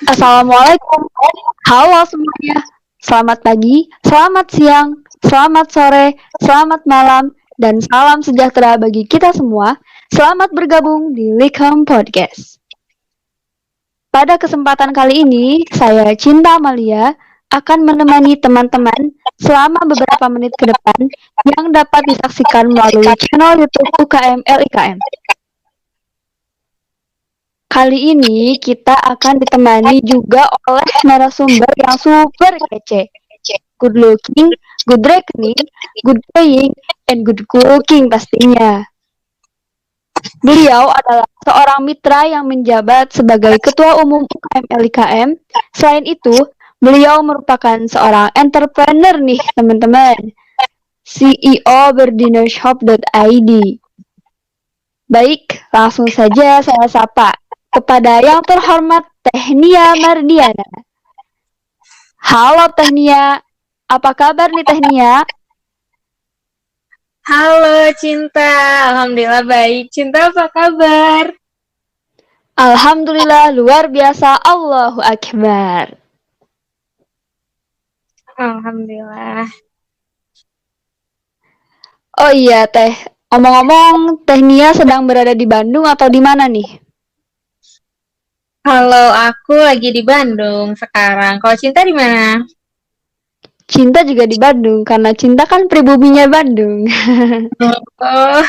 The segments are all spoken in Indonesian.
Assalamualaikum. Halo semuanya. Selamat pagi, selamat siang, selamat sore, selamat malam, dan salam sejahtera bagi kita semua. Selamat bergabung di Likham Podcast. Pada kesempatan kali ini, saya Cinta Amalia akan menemani teman-teman selama beberapa menit ke depan yang dapat disaksikan melalui channel YouTube UKM LIKM. Kali ini kita akan ditemani juga oleh narasumber yang super kece. Good looking, good reckoning, good playing, and good cooking pastinya. Beliau adalah seorang mitra yang menjabat sebagai Ketua Umum UKM LIKM. Selain itu, beliau merupakan seorang entrepreneur nih teman-teman. CEO berdinershop.id. Baik, langsung saja saya sapa kepada yang terhormat Teh Nia Mardiana. Halo Teh Nia, apa kabar nih Teh Nia? Halo Cinta, Alhamdulillah baik. Cinta apa kabar? Alhamdulillah luar biasa, Allahu Akbar. Alhamdulillah. Oh iya Teh, omong-omong Teh Nia sedang berada di Bandung atau di mana nih? Kalau aku lagi di Bandung sekarang. Kalau Cinta di mana? Cinta juga di Bandung, karena Cinta kan pribuminya Bandung. Oh,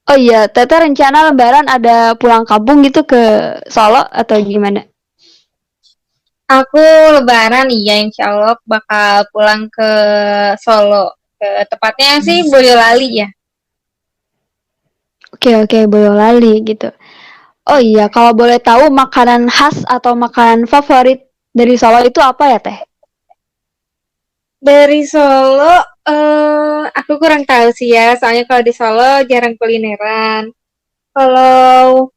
Oh iya, Teteh rencana lebaran ada pulang kampung gitu ke Solo atau gimana? aku Lebaran iya Insya Allah bakal pulang ke Solo. Tepatnya sih Boyolali ya. Oke, Boyolali gitu. Oh iya, kalau boleh tahu makanan khas atau makanan favorit dari Solo itu apa ya Teh? Dari Solo, aku kurang tahu sih ya. Soalnya kalau di Solo jarang kulineran. Kalau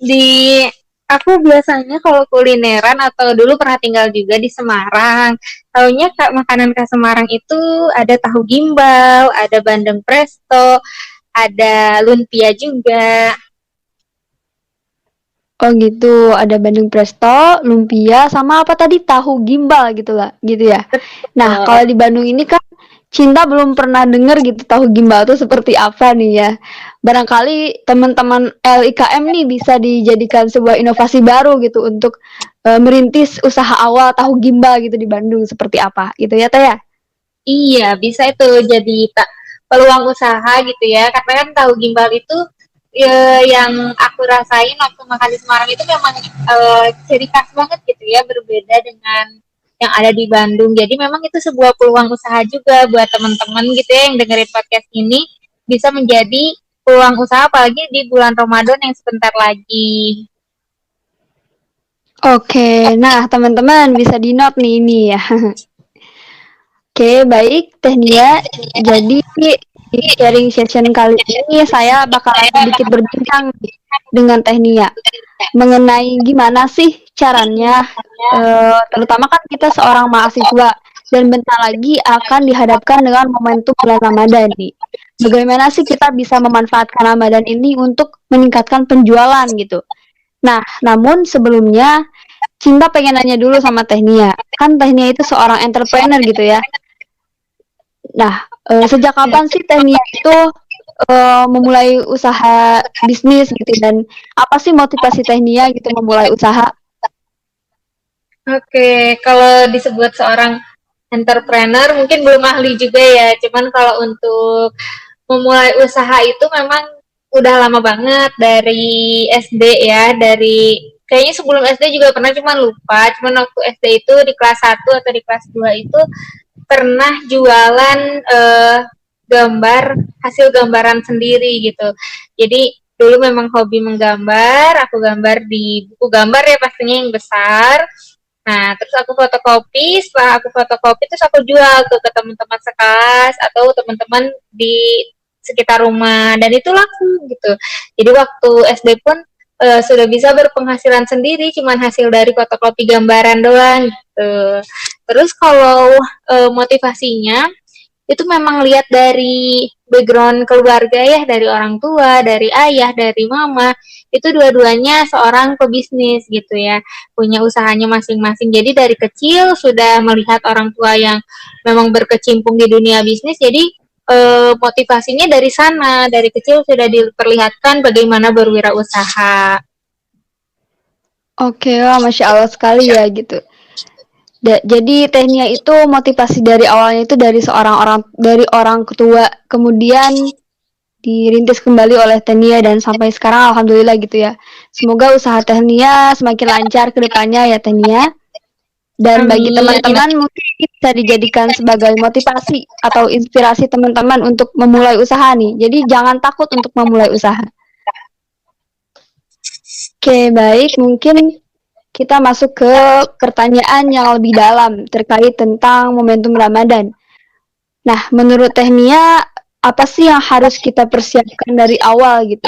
di aku biasanya kalau kulineran atau dulu pernah tinggal juga di Semarang. Taunya Kak makanan khas Semarang itu ada tahu gimbal, ada bandeng presto, ada lumpia juga. Oh gitu, ada Bandung Presto, lumpia, sama apa tadi tahu gimbal gitu lah, gitu ya. Nah, Oh, kalau di Bandung ini kan Cinta belum pernah denger gitu tahu gimbal itu seperti apa nih ya. Barangkali teman-teman LIKM nih bisa dijadikan sebuah inovasi baru gitu untuk merintis usaha awal tahu gimbal gitu di Bandung seperti apa gitu ya Teh ya. iya, bisa itu jadi peluang usaha gitu ya. Karena kan tahu gimbal itu yang aku rasain waktu makan di Semarang itu memang ciri khas banget gitu ya, berbeda dengan yang ada di Bandung. Jadi memang itu sebuah peluang usaha juga buat teman-teman gitu ya yang dengerin podcast ini bisa menjadi peluang usaha apalagi di bulan Ramadan yang sebentar lagi. Oke, nah teman-teman bisa di-note nih ini ya. Oke, baik Teh Nia. Jadi di sharing session kali ini saya bakalan sedikit berbincang dengan Teh Nia mengenai gimana sih caranya, terutama kan kita seorang mahasiswa dan bentar lagi akan dihadapkan dengan momentum bulan Ramadan nih. Bagaimana sih kita bisa memanfaatkan Ramadan ini untuk meningkatkan penjualan gitu. Nah, namun sebelumnya Cinta pengen nanya dulu sama Teh Nia. Kan Teh Nia itu seorang entrepreneur gitu ya. Nah, sejak kapan sih Teh Nia itu memulai usaha bisnis gitu dan apa sih motivasi Teh Nia gitu memulai usaha? Oke, kalau disebut seorang entrepreneur mungkin belum ahli juga ya. Cuman kalau untuk memulai usaha itu memang udah lama banget dari SD ya, dari kayaknya sebelum SD juga pernah cuman lupa. Cuman waktu SD itu di kelas 1 atau di kelas 2 itu pernah jualan gambar hasil gambaran sendiri gitu. Jadi dulu memang hobi menggambar, aku gambar di buku gambar ya pastinya yang besar. Nah, terus aku fotokopi, setelah aku fotokopi terus aku jual tuh ke teman-teman sekelas atau teman-teman di sekitar rumah dan itu laku gitu. Jadi waktu SD pun sudah bisa berpenghasilan sendiri cuman hasil dari fotokopi gambaran doang gitu. Terus kalau motivasinya itu memang lihat dari background keluarga ya, dari orang tua, dari ayah, dari mama, itu dua-duanya seorang pebisnis gitu ya, punya usahanya masing-masing. Jadi dari kecil sudah melihat orang tua yang memang berkecimpung di dunia bisnis, jadi motivasinya dari sana, dari kecil sudah diperlihatkan bagaimana berwirausaha. Oke, wah, Masya Allah sekali ya gitu. Jadi Tehnia itu motivasi dari awalnya itu dari orang tua, kemudian dirintis kembali oleh Tehnia dan sampai sekarang alhamdulillah gitu ya. Semoga usaha Tehnia semakin lancar ke depannya ya Tehnia. Dan bagi Amin. teman-teman mungkin bisa dijadikan sebagai motivasi atau inspirasi teman-teman untuk memulai usaha nih. Jadi jangan takut untuk memulai usaha. Oke, baik. Mungkin kita masuk ke pertanyaan yang lebih dalam terkait tentang momentum Ramadan. Nah, menurut Tehnia, apa sih yang harus kita persiapkan dari awal gitu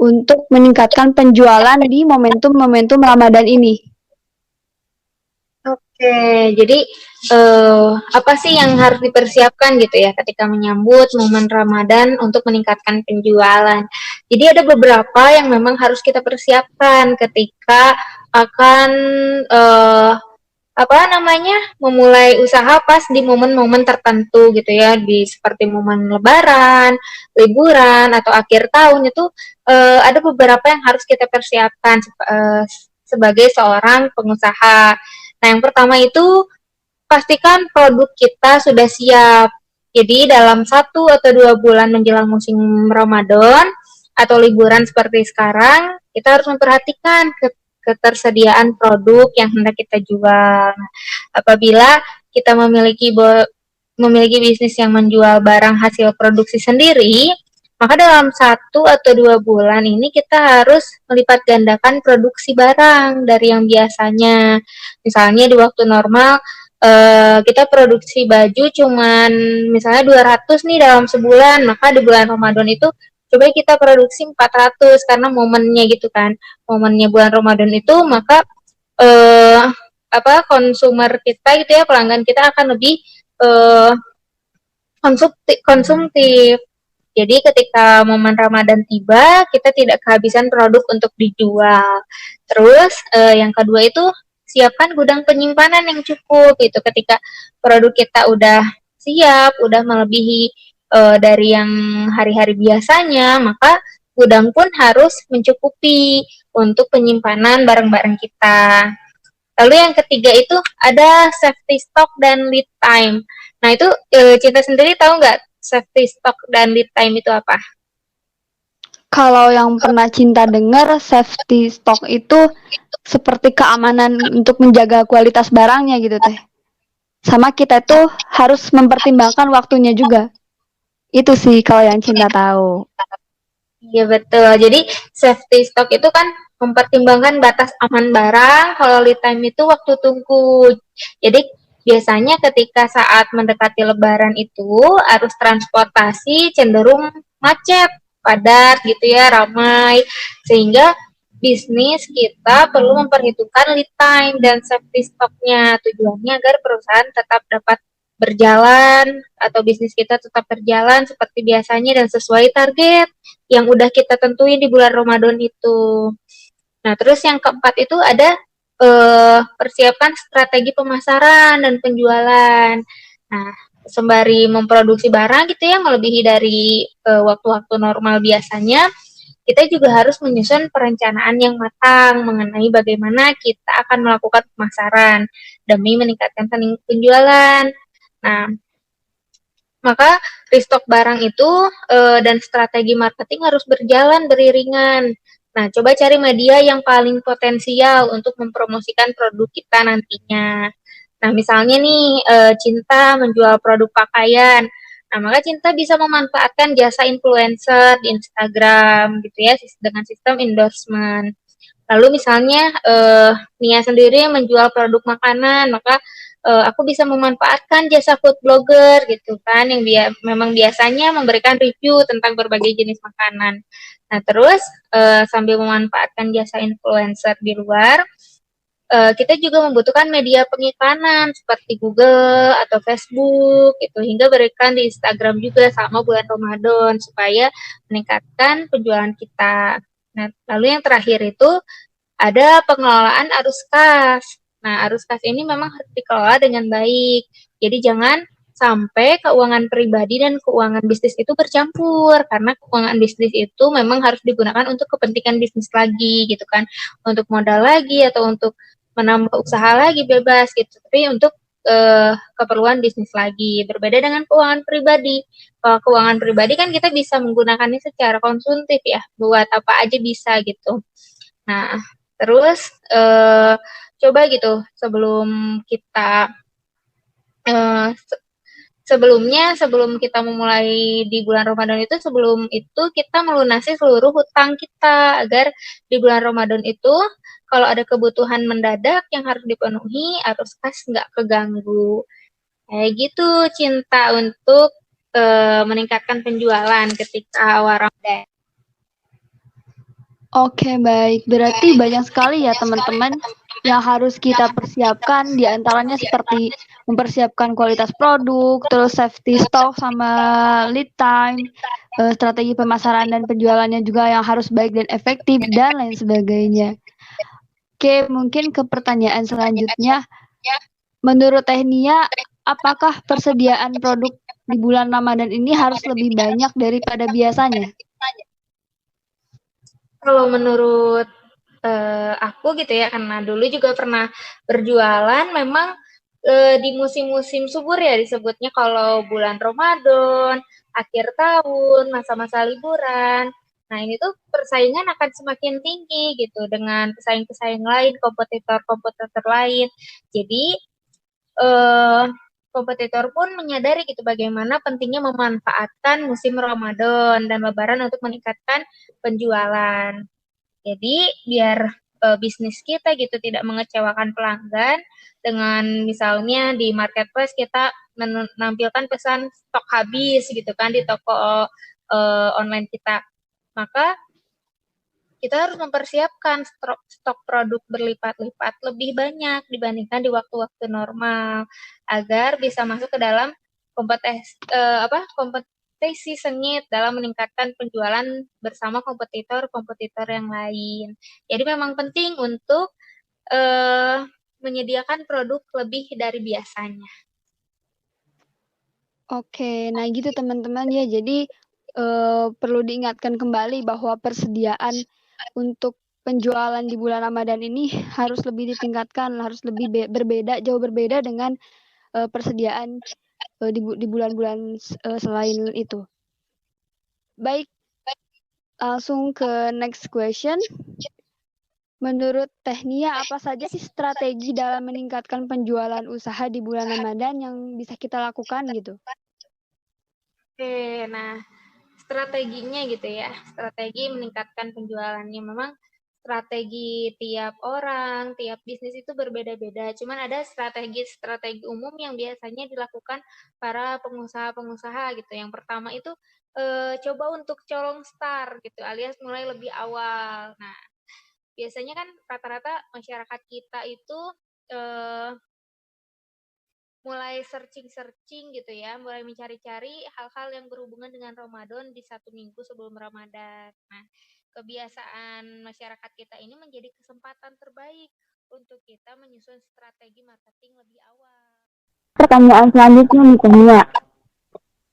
untuk meningkatkan penjualan di momentum-momentum Ramadan ini? Oke, jadi apa sih yang harus dipersiapkan gitu ya ketika menyambut momen Ramadan untuk meningkatkan penjualan? Jadi ada beberapa yang memang harus kita persiapkan ketika akan eh, apa namanya memulai usaha pas di momen-momen tertentu gitu ya, di seperti momen Lebaran, liburan atau akhir tahun itu ada beberapa yang harus kita persiapkan sebagai seorang pengusaha. Nah, yang pertama itu pastikan produk kita sudah siap. Jadi dalam 1 atau 2 bulan menjelang musim Ramadan atau liburan seperti sekarang, kita harus memperhatikan ketersediaan produk yang hendak kita jual. Apabila kita memiliki bisnis yang menjual barang hasil produksi sendiri, maka dalam 1 atau 2 bulan ini kita harus melipat gandakan produksi barang dari yang biasanya. Misalnya di waktu normal kita produksi baju cuman misalnya 200 nih dalam sebulan, maka di bulan Ramadan itu coba kita produksi 400 karena momennya gitu kan. Momennya bulan Ramadan itu maka eh, konsumer kita gitu ya, pelanggan kita akan lebih eh, konsumtif. Jadi ketika momen Ramadan tiba, kita tidak kehabisan produk untuk dijual. Terus yang kedua itu siapkan gudang penyimpanan yang cukup itu ketika produk kita udah siap, udah melebihi dari yang hari-hari biasanya, maka gudang pun harus mencukupi untuk penyimpanan barang-barang kita. Lalu yang ketiga itu ada safety stock dan lead time. Nah itu Cinta sendiri tahu nggak safety stock dan lead time itu apa? Kalau yang pernah Cinta dengar, safety stock itu seperti keamanan untuk menjaga kualitas barangnya gitu Teh. Sama kita tuh harus mempertimbangkan waktunya juga. Itu sih kalau yang Cinta tahu. Iya betul. Jadi safety stock itu kan mempertimbangkan batas aman barang. Kalau lead time itu waktu tunggu. Jadi biasanya ketika saat mendekati Lebaran itu arus transportasi cenderung macet, padat gitu ya, ramai. Sehingga bisnis kita perlu memperhitungkan lead time dan safety stocknya. Tujuannya agar perusahaan tetap dapat berjalan atau bisnis kita tetap berjalan seperti biasanya dan sesuai target yang udah kita tentuin di bulan Ramadan itu. Nah, terus yang keempat itu ada persiapkan strategi pemasaran dan penjualan. Nah, sembari memproduksi barang gitu ya melebihi dari waktu-waktu normal biasanya, kita juga harus menyusun perencanaan yang matang mengenai bagaimana kita akan melakukan pemasaran demi meningkatkan penjualan. Nah, maka restock barang itu dan strategi marketing harus berjalan beriringan. Nah, coba cari media yang paling potensial untuk mempromosikan produk kita nantinya. Nah, misalnya nih Cinta menjual produk pakaian. Nah, maka Cinta bisa memanfaatkan jasa influencer di Instagram gitu ya dengan sistem endorsement. Lalu misalnya Nia sendiri menjual produk makanan, maka aku bisa memanfaatkan jasa food blogger gitu kan, yang memang biasanya memberikan review tentang berbagai jenis makanan. Nah terus sambil memanfaatkan jasa influencer di luar, kita juga membutuhkan media pengiklanan seperti Google atau Facebook itu, hingga berikan di Instagram juga sama bulan Ramadan supaya meningkatkan penjualan kita. Nah, lalu yang terakhir itu ada pengelolaan arus kas. Nah, arus kas ini memang harus dikelola dengan baik. Jadi jangan sampai keuangan pribadi dan keuangan bisnis itu bercampur, karena keuangan bisnis itu memang harus digunakan untuk kepentingan bisnis lagi gitu kan, untuk modal lagi atau untuk menambah usaha lagi bebas gitu, tapi untuk keperluan bisnis lagi. Berbeda dengan keuangan pribadi. Kalau keuangan pribadi kan kita bisa menggunakannya secara konsumtif ya, buat apa aja bisa gitu. Nah, terus coba gitu sebelum kita sebelum kita memulai di bulan Ramadan itu, sebelum itu kita melunasi seluruh hutang kita agar di bulan Ramadan itu kalau ada kebutuhan mendadak yang harus dipenuhi, arus kas nggak keganggu. Kayak gitu, Cinta, untuk meningkatkan penjualan ketika awal Ramadan. Oke, baik. Berarti banyak sekali ya teman-teman yang harus kita persiapkan, di antaranya seperti mempersiapkan kualitas produk, terus safety stock sama lead time, strategi pemasaran dan penjualannya juga yang harus baik dan efektif, dan lain sebagainya. Oke, mungkin ke pertanyaan selanjutnya. Menurut Teh Nia, apakah persediaan produk di bulan Ramadan ini harus lebih banyak daripada biasanya? Kalau menurut aku gitu ya, karena dulu juga pernah berjualan, memang di musim-musim subur ya disebutnya, kalau bulan Ramadan, akhir tahun, masa-masa liburan. Nah, ini tuh persaingan akan semakin tinggi gitu dengan pesaing-pesaing lain, kompetitor-kompetitor lain. Jadi kompetitor pun menyadari gitu bagaimana pentingnya memanfaatkan musim Ramadan dan Lebaran untuk meningkatkan penjualan. Jadi biar bisnis kita gitu tidak mengecewakan pelanggan, dengan misalnya di marketplace kita menampilkan pesan stok habis gitu kan di toko online kita, maka kita harus mempersiapkan stok produk berlipat-lipat lebih banyak dibandingkan di waktu-waktu normal agar bisa masuk ke dalam kompetisi sengit dalam meningkatkan penjualan bersama kompetitor-kompetitor yang lain. Jadi memang penting untuk menyediakan produk lebih dari biasanya. Oke, nah gitu teman-teman ya. Jadi perlu diingatkan kembali bahwa persediaan untuk penjualan di bulan Ramadan ini harus lebih ditingkatkan, harus lebih berbeda, jauh berbeda dengan persediaan di bulan-bulan selain itu. Baik, langsung ke next question. Menurut Teh Nia, apa saja sih strategi dalam meningkatkan penjualan usaha di bulan Ramadan yang bisa kita lakukan gitu? Oke, nah strateginya gitu ya, strategi meningkatkan penjualannya. Memang strategi tiap orang, tiap bisnis itu berbeda-beda. Cuman ada strategi umum yang biasanya dilakukan para pengusaha-pengusaha gitu. Yang pertama itu coba untuk colong start gitu, alias mulai lebih awal. Nah, biasanya kan rata-rata masyarakat kita itu mulai searching gitu ya, mulai mencari-cari hal-hal yang berhubungan dengan Ramadan di 1 minggu sebelum Ramadan. Nah, kebiasaan masyarakat kita ini menjadi kesempatan terbaik untuk kita menyusun strategi marketing lebih awal. Pertanyaan selanjutnya nih Tania,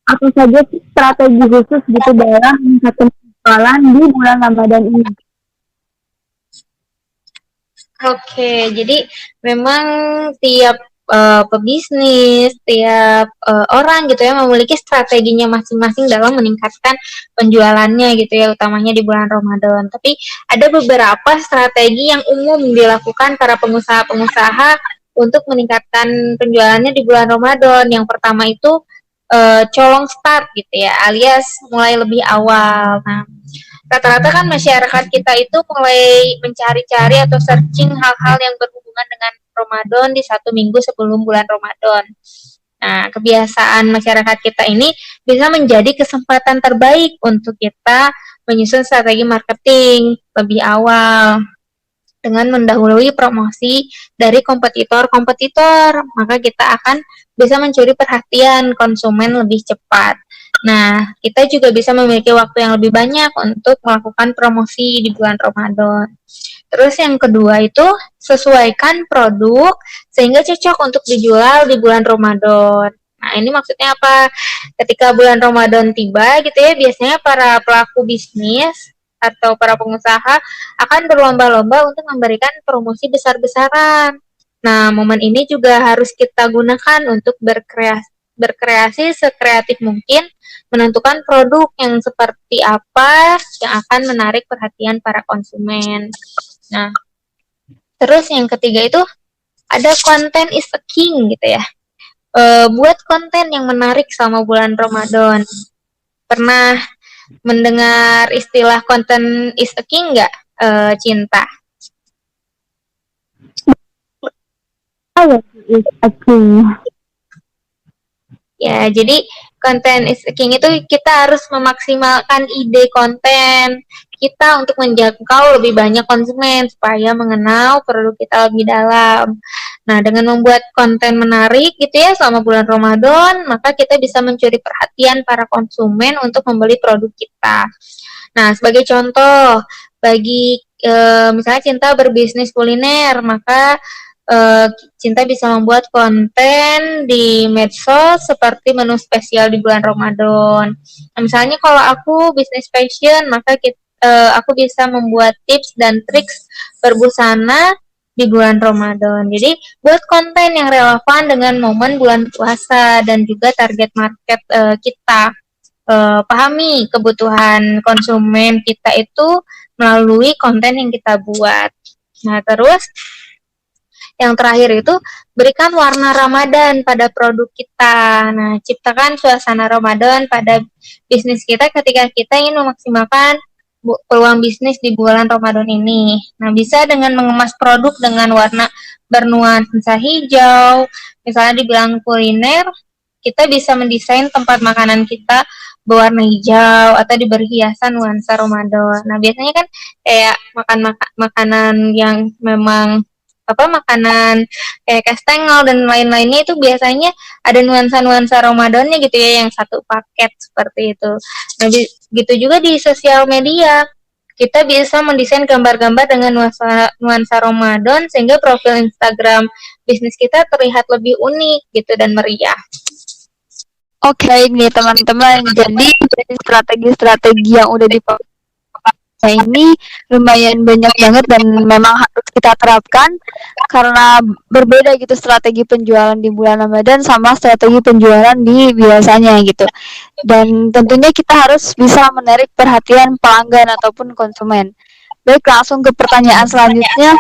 apa saja strategi khusus gitu dalam meningkatkan penjualan di bulan Ramadan ini? Oke, jadi memang tiap pebisnis, tiap orang gitu ya memiliki strateginya masing-masing dalam meningkatkan penjualannya gitu ya, utamanya di bulan Ramadan. Tapi ada beberapa strategi yang umum dilakukan para pengusaha-pengusaha untuk meningkatkan penjualannya di bulan Ramadan. Yang pertama itu colong start gitu ya, alias mulai lebih awal. Nah, rata-rata kan masyarakat kita itu mulai mencari-cari atau searching hal-hal yang berhubungan dengan Ramadan di 1 minggu sebelum bulan Ramadan. Nah, kebiasaan masyarakat kita ini bisa menjadi kesempatan terbaik untuk kita menyusun strategi marketing lebih awal. dengan mendahului promosi dari kompetitor-kompetitor, maka kita akan bisa mencuri perhatian konsumen lebih cepat. Nah, kita juga bisa memiliki waktu yang lebih banyak untuk melakukan promosi di bulan Ramadan. Terus yang kedua itu sesuaikan produk sehingga cocok untuk dijual di bulan Ramadan. Nah, ini maksudnya apa? Ketika bulan Ramadan tiba gitu ya, biasanya para pelaku bisnis atau para pengusaha akan berlomba-lomba untuk memberikan promosi besar-besaran. Nah, momen ini juga harus kita gunakan untuk berkreasi sekreatif mungkin, menentukan produk yang seperti apa yang akan menarik perhatian para konsumen. Nah, terus yang ketiga itu ada content is a king gitu ya. Buat konten yang menarik selama bulan Ramadan. Pernah mendengar istilah content is a king nggak, Cinta? Ya, jadi content is king itu kita harus memaksimalkan ide konten kita untuk menjangkau lebih banyak konsumen supaya mengenal produk kita lebih dalam. Nah, dengan membuat konten menarik gitu ya selama bulan Ramadan, maka kita bisa mencuri perhatian para konsumen untuk membeli produk kita. Nah, sebagai contoh, bagi misalnya Cinta berbisnis kuliner, maka Cinta bisa membuat konten di medsos seperti menu spesial di bulan Ramadan. Nah, misalnya kalau aku bisnis fashion, maka aku bisa membuat tips dan triks berbusana di bulan Ramadan. Jadi, buat konten yang relevan dengan momen bulan puasa dan juga target market kita. Pahami kebutuhan konsumen kita itu melalui konten yang kita buat. Nah, terus yang terakhir itu berikan warna Ramadan pada produk kita. Nah, ciptakan suasana Ramadan pada bisnis kita ketika kita ingin memaksimalkan peluang bisnis di bulan Ramadan ini. Nah, bisa dengan mengemas produk dengan warna bernuansa hijau. Misalnya dibilang kuliner, kita bisa mendesain tempat makanan kita berwarna hijau atau diberi hiasan nuansa Ramadan. Nah, biasanya kan kayak makanan yang memang makanan kayak kastengel dan lain-lainnya itu biasanya ada nuansa-nuansa Ramadannya gitu ya, yang satu paket seperti itu. Nah, gitu juga di sosial media. Kita bisa mendesain gambar-gambar dengan nuansa Ramadan sehingga profil Instagram bisnis kita terlihat lebih unik gitu dan meriah. Oke, ini teman-teman. Jadi strategi-strategi yang udah dipakai ini lumayan banyak banget dan memang harus kita terapkan karena berbeda gitu strategi penjualan di bulan Ramadan sama strategi penjualan di biasanya gitu. Dan tentunya kita harus bisa menarik perhatian pelanggan ataupun konsumen. Baik, langsung ke pertanyaan selanjutnya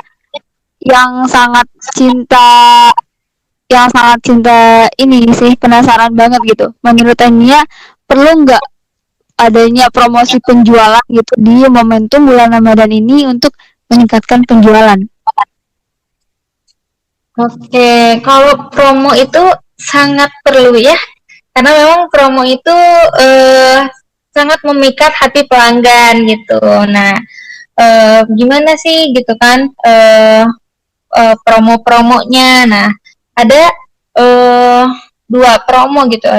yang sangat cinta ini sih, penasaran banget gitu. Menurut Ania, perlu nggak adanya promosi penjualan gitu di momentum bulan Ramadan ini untuk meningkatkan penjualan? Oke, kalau promo itu sangat perlu ya, karena memang promo itu sangat memikat hati pelanggan gitu. Nah, gimana sih gitu kan promo-promonya? Nah, ada dua promo gitu.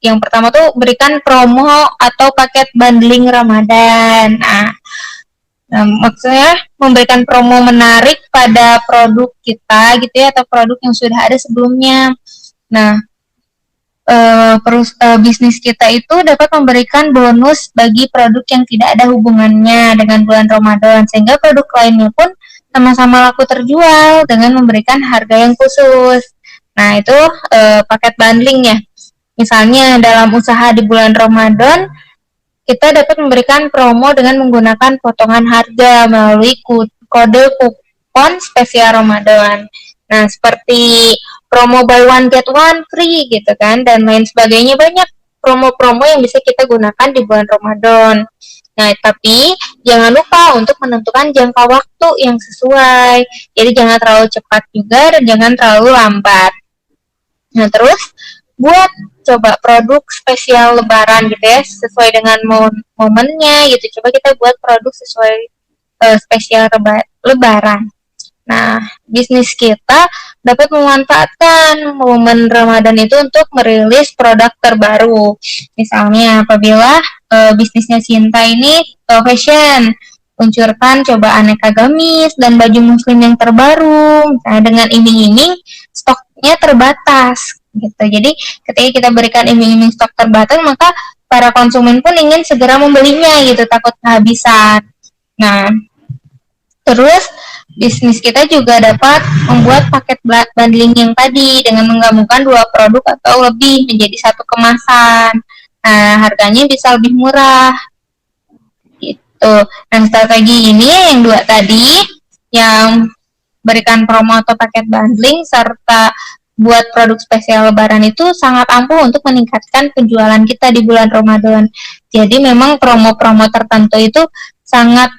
Yang pertama tuh berikan promo atau paket bundling Ramadan. Nah, maksudnya memberikan promo menarik pada produk kita gitu ya, atau produk yang sudah ada sebelumnya. Nah, bisnis kita itu dapat memberikan bonus bagi produk yang tidak ada hubungannya dengan bulan Ramadan, sehingga produk lainnya pun sama-sama laku terjual dengan memberikan harga yang khusus. Nah, itu paket bundling ya. Misalnya dalam usaha di bulan Ramadan, kita dapat memberikan promo dengan menggunakan potongan harga melalui kode kupon spesial Ramadan. Nah, seperti promo buy one get one free gitu kan, dan lain sebagainya. Banyak promo-promo yang bisa kita gunakan di bulan Ramadan. Nah, tapi jangan lupa untuk menentukan jangka waktu yang sesuai. Jadi jangan terlalu cepat juga dan jangan terlalu lambat. Nah, terus buat coba produk spesial lebaran gitu ya, sesuai dengan momennya gitu. Coba kita buat produk sesuai spesial lebaran. Nah, bisnis kita dapat memanfaatkan momen Ramadan itu untuk merilis produk terbaru. Misalnya apabila bisnisnya Cinta ini fashion, luncurkan coba aneka gamis dan baju muslim yang terbaru. Nah, dengan iming-iming stoknya terbatas gitu. Jadi ketika kita berikan iming-iming stok terbatas, maka para konsumen pun ingin segera membelinya gitu, takut kehabisan. Nah, terus bisnis kita juga dapat membuat paket bundling yang tadi dengan menggabungkan 2 produk atau lebih menjadi satu kemasan. Nah, harganya bisa lebih murah. Gitu. Nah, strategi ini yang 2 tadi yang berikan promo atau paket bundling serta buat produk spesial lebaran itu sangat ampuh untuk meningkatkan penjualan kita di bulan Ramadan. Jadi memang promo-promo tertentu itu sangat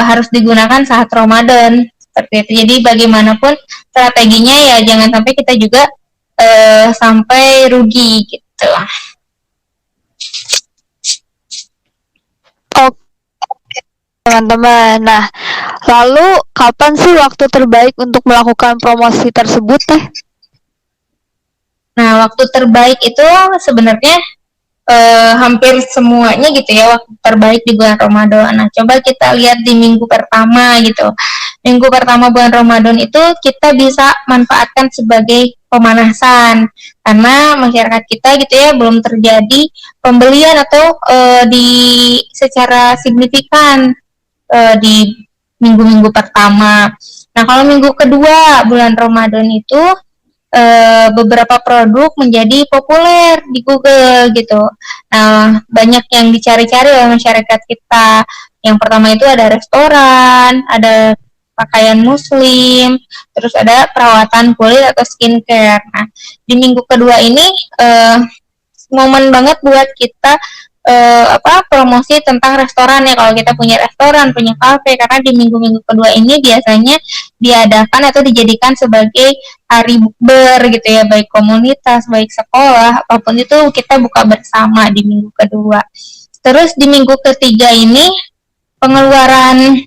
harus digunakan saat Ramadan seperti itu. Jadi bagaimanapun strateginya ya jangan sampai kita juga sampai rugi gitu. Oke, teman-teman. Nah, lalu kapan sih waktu terbaik untuk melakukan promosi tersebut teh? Nah, waktu terbaik itu sebenarnya hampir semuanya gitu ya waktu terbaik di bulan Ramadan. Nah, coba kita lihat di minggu pertama gitu. Minggu pertama bulan Ramadan itu kita bisa manfaatkan sebagai pemanasan karena masyarakat kita gitu ya belum terjadi pembelian atau di secara signifikan di minggu-minggu pertama. Nah, kalau minggu kedua bulan Ramadan itu beberapa produk menjadi populer di Google gitu. Nah, banyak yang dicari-cari oleh masyarakat kita. Yang pertama itu ada restoran, ada pakaian muslim, terus ada perawatan kulit atau skincare. Nah, di minggu kedua ini momen banget buat kita promosi tentang restoran ya, kalau kita punya restoran, punya kafe, karena di minggu-minggu kedua ini biasanya diadakan atau dijadikan sebagai hari bukber gitu ya, baik komunitas, baik sekolah, apapun itu kita buka bersama di minggu kedua. Terus di minggu ketiga ini pengeluaran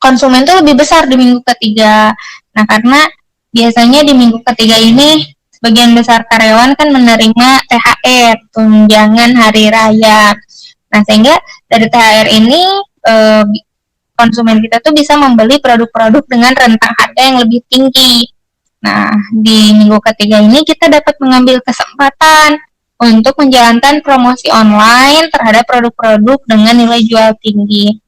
konsumen tuh lebih besar di minggu ketiga. Nah, karena biasanya di minggu ketiga ini sebagian besar karyawan kan menerima THR, tunjangan hari raya. Nah, sehingga dari THR ini konsumen kita tuh bisa membeli produk-produk dengan rentang harga yang lebih tinggi. Nah, di minggu ketiga ini kita dapat mengambil kesempatan untuk menjalankan promosi online terhadap produk-produk dengan nilai jual tinggi.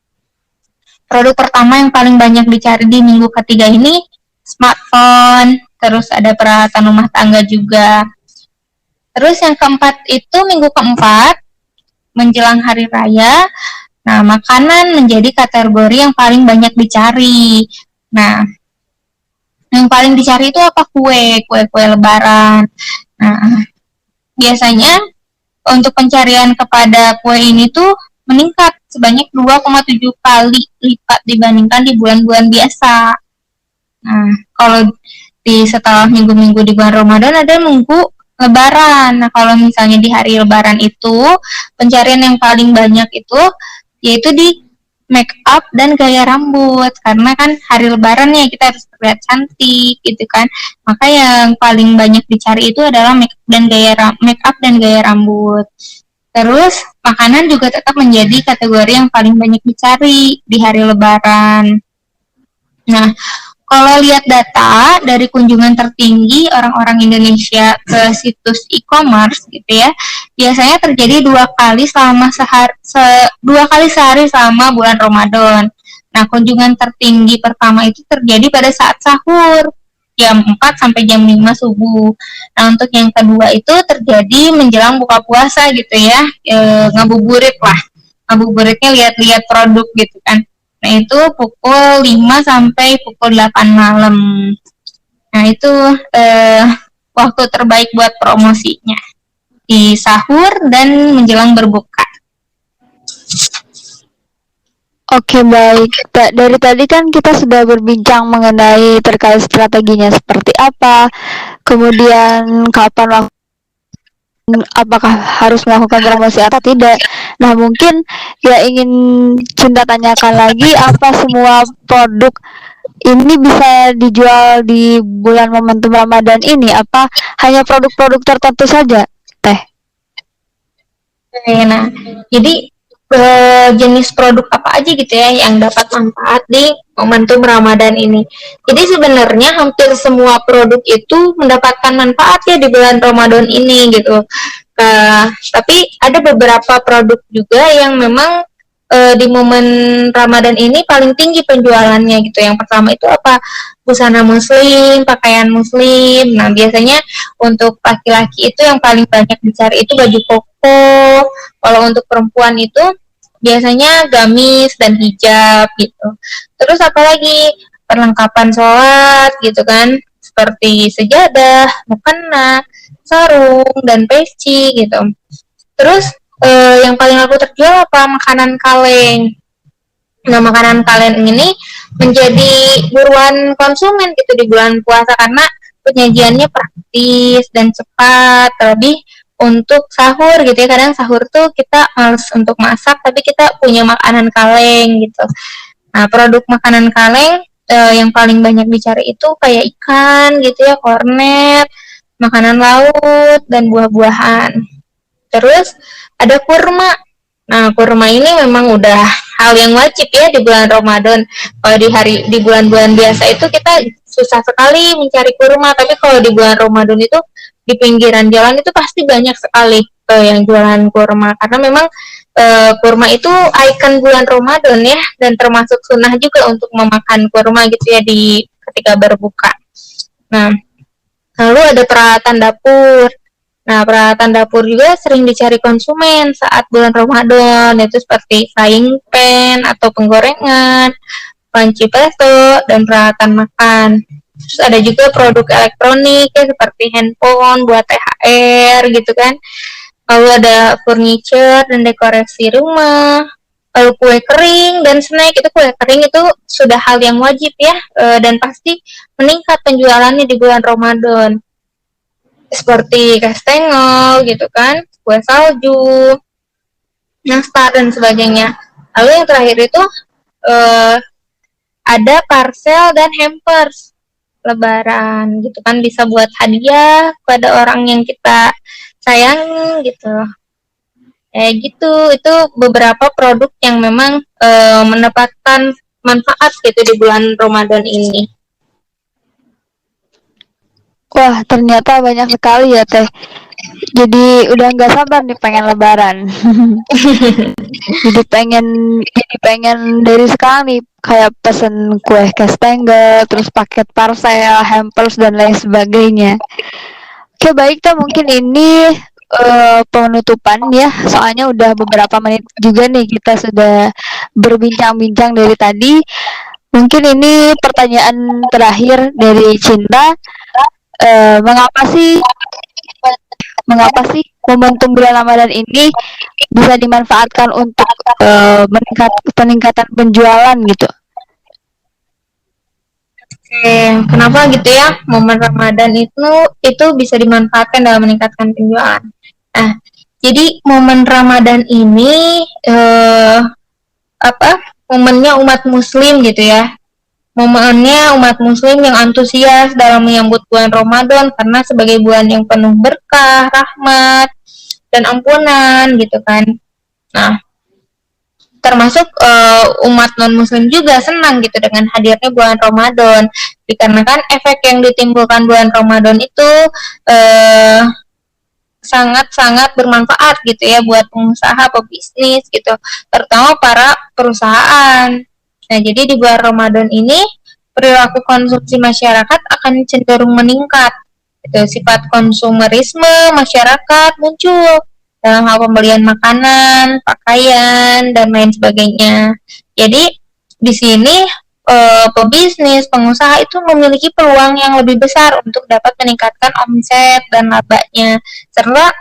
Produk pertama yang paling banyak dicari di minggu ketiga ini smartphone, terus ada peralatan rumah tangga juga. Terus yang keempat itu minggu keempat menjelang hari raya. Nah, makanan menjadi kategori yang paling banyak dicari. Nah, yang paling dicari itu apa? Kue lebaran. Nah, biasanya untuk pencarian kepada kue ini tuh meningkat sebanyak 2,7 kali lipat dibandingkan di bulan-bulan biasa. Nah, kalau di setelah minggu-minggu di bulan Ramadan ada minggu lebaran. Nah, kalau misalnya di hari lebaran itu pencarian yang paling banyak itu yaitu di make up dan gaya rambut, karena kan hari lebaran ya kita harus terlihat cantik gitu kan. Maka yang paling banyak dicari itu adalah make up dan gaya rambut. Terus makanan juga tetap menjadi kategori yang paling banyak dicari di hari lebaran. Nah, kalau lihat data dari kunjungan tertinggi orang-orang Indonesia ke situs e-commerce gitu ya, biasanya terjadi 2 kali sehari selama bulan Ramadan. Nah, kunjungan tertinggi pertama itu terjadi pada saat sahur, jam 4 sampai jam 5 subuh. Nah, untuk yang kedua itu terjadi menjelang buka puasa gitu ya, ngabuburit lah. Ngabuburitnya lihat-lihat produk gitu kan. Nah, itu pukul 5 sampai pukul 8 malam. Nah, itu waktu terbaik buat promosinya. Di sahur dan menjelang berbuka. Oke, baik. Dari tadi kan kita sudah berbincang mengenai terkait strateginya seperti apa, kemudian kapan waktu apakah harus melakukan promosi atau tidak. Nah, mungkin ya ingin Cinta tanyakan lagi, apa semua produk ini bisa dijual di bulan momentum Ramadan ini? Apa hanya produk-produk tertentu saja, Teh? Oke, nah, jadi jenis produk apa aja gitu ya yang dapat manfaat di momentum Ramadan ini. Jadi sebenarnya hampir semua produk itu mendapatkan manfaat ya di bulan Ramadan ini gitu. Tapi ada beberapa produk juga yang memang di momen Ramadan ini paling tinggi penjualannya gitu. Yang pertama itu apa? Busana muslim, pakaian muslim. Nah, biasanya untuk laki-laki itu yang paling banyak dicari itu baju koko. Kalau untuk perempuan itu biasanya gamis dan hijab gitu. Terus apalagi perlengkapan sholat gitu kan, seperti sejadah, mukena, sarung dan peci gitu. Terus yang paling aku terjual apa? Makanan kaleng. Nah, makanan kaleng ini menjadi buruan konsumen gitu di bulan puasa karena penyajiannya praktis dan cepat, terlebih untuk sahur gitu ya. Kadang sahur tuh kita males untuk masak tapi kita punya makanan kaleng gitu. Nah, produk makanan kaleng yang paling banyak dicari itu kayak ikan gitu ya, kornet, makanan laut dan buah-buahan. Terus ada kurma. Nah, kurma ini memang udah hal yang wajib ya di bulan Ramadan. Kalau di bulan-bulan biasa itu kita susah sekali mencari kurma, tapi kalau di bulan Ramadan itu di pinggiran jalan itu pasti banyak sekali yang jualan kurma karena memang kurma itu ikon bulan Ramadan ya, dan termasuk sunnah juga untuk memakan kurma gitu ya di ketika berbuka. Nah, lalu ada peralatan dapur. Nah, peralatan dapur juga sering dicari konsumen saat bulan Ramadan, yaitu seperti frying pan atau penggorengan, panci pesto, dan peralatan makan. Terus ada juga produk elektronik ya, seperti handphone buat THR gitu kan. Lalu ada furniture dan dekorasi rumah. Lalu kue kering dan snack. Itu kue kering itu sudah hal yang wajib ya, dan pasti meningkat penjualannya di bulan Ramadan, seperti kastengel gitu kan, kue salju, nastar dan sebagainya. Lalu yang terakhir itu ada parcel dan hampers lebaran gitu kan, bisa buat hadiah pada orang yang kita sayang gitu. Gitu, itu beberapa produk yang memang mendapatkan manfaat gitu di bulan Ramadan ini. Wah, ternyata banyak sekali ya, Teh. Jadi udah nggak sabar nih pengen lebaran. jadi pengen dari sekarang nih kayak pesen kue kastengel, terus paket parcel, hampers dan lain sebagainya. Oke, baik Teh, mungkin ini penutupan ya. Soalnya udah beberapa menit juga nih kita sudah berbincang-bincang dari tadi. Mungkin ini pertanyaan terakhir dari Cinta. Mengapa sih momentum bulan Ramadan ini bisa dimanfaatkan untuk peningkatan penjualan gitu? Kenapa gitu ya momen Ramadan itu bisa dimanfaatkan dalam meningkatkan penjualan. Nah, jadi momen Ramadan ini momennya umat Muslim gitu ya. Momennya umat Muslim yang antusias dalam menyambut bulan Ramadan karena sebagai bulan yang penuh berkah, rahmat, dan ampunan gitu kan. Nah, termasuk umat non-muslim juga senang gitu dengan hadirnya bulan Ramadan, dikarenakan efek yang ditimbulkan bulan Ramadan itu sangat-sangat bermanfaat gitu ya buat pengusaha, pebisnis gitu, terutama para perusahaan. Nah, jadi di bulan Ramadan ini perilaku konsumsi masyarakat akan cenderung meningkat. Gitu. Sifat konsumerisme masyarakat muncul dalam hal pembelian makanan, pakaian, dan lain sebagainya. Jadi di sini pebisnis, pengusaha itu memiliki peluang yang lebih besar untuk dapat meningkatkan omset dan labanya, serta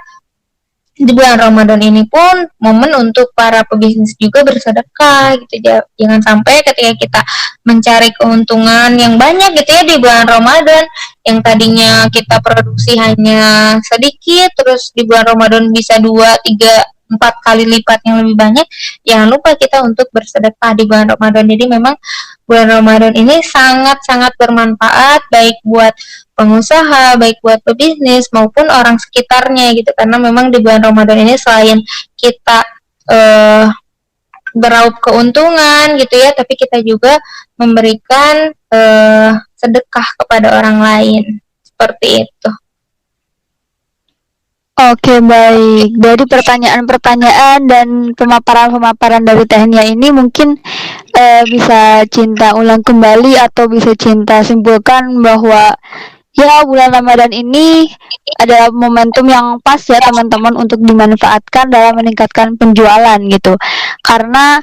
di bulan Ramadan ini pun momen untuk para pebisnis juga bersedekah gitu. Jangan sampai ketika kita mencari keuntungan yang banyak gitu ya di bulan Ramadan, yang tadinya kita produksi hanya sedikit, terus di bulan Ramadan bisa 2, 3, 4 kali lipat yang lebih banyak. Jangan lupa kita untuk bersedekah di bulan Ramadan. Jadi memang bulan Ramadan ini sangat-sangat bermanfaat baik buat pengusaha, baik buat pebisnis maupun orang sekitarnya gitu, karena memang di bulan Ramadan ini selain kita beraup keuntungan gitu ya, tapi kita juga memberikan sedekah kepada orang lain, seperti itu. Oke, baik. Dari pertanyaan-pertanyaan dan pemaparan-pemaparan dari Tehnia ini mungkin bisa Cinta ulang kembali atau bisa Cinta simpulkan bahwa ya bulan Ramadan ini adalah momentum yang pas ya teman-teman untuk dimanfaatkan dalam meningkatkan penjualan gitu. Karena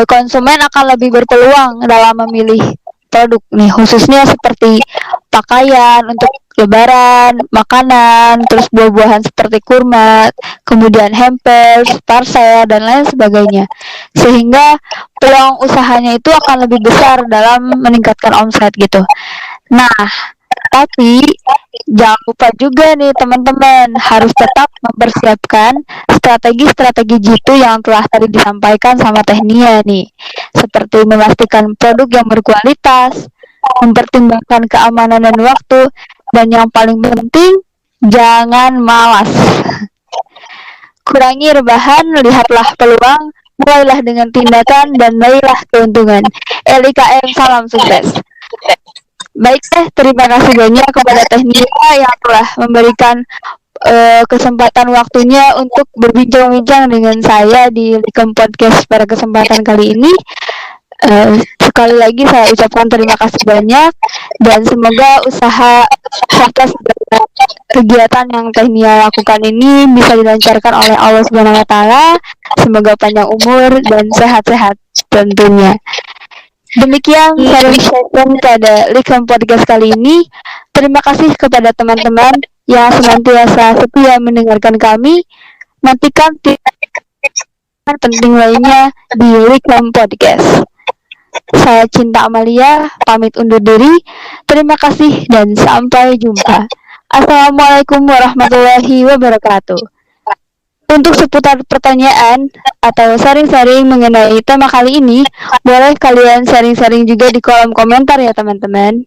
konsumen akan lebih berpeluang dalam memilih produk nih, khususnya seperti pakaian untuk lebaran, makanan, terus buah-buahan seperti kurma, kemudian hampers, parcel, dan lain sebagainya. Sehingga peluang usahanya itu akan lebih besar dalam meningkatkan omset gitu. Nah, tapi jangan lupa juga nih teman-teman, harus tetap mempersiapkan strategi-strategi jitu yang telah tadi disampaikan sama Tehnia nih. Seperti memastikan produk yang berkualitas, mempertimbangkan keamanan dan waktu, dan yang paling penting, jangan malas. Kurangi rebahan, lihatlah peluang, mulailah dengan tindakan, dan raihlah keuntungan. LIKM, salam sukses. Baik terima kasih banyak kepada Tehnia yang telah memberikan kesempatan waktunya untuk berbincang-bincang dengan saya di Likem Podcast pada kesempatan kali ini. Sekali lagi saya ucapkan terima kasih banyak dan semoga usaha serta kegiatan yang Tehnia lakukan ini bisa dilancarkan oleh Allah Subhanahu wa taala. Semoga panjang umur dan sehat-sehat tentunya. Demikian sharing session pada Likem Podcast kali ini. Terima kasih kepada teman-teman yang senantiasa setia mendengarkan kami. Nantikan tips penting lainnya di Likem Podcast. Saya Cinta Amalia, pamit undur diri. Terima kasih dan sampai jumpa. Assalamualaikum warahmatullahi wabarakatuh. Untuk seputar pertanyaan atau sharing-sharing mengenai tema kali ini, boleh kalian sharing-sharing juga di kolom komentar ya teman-teman.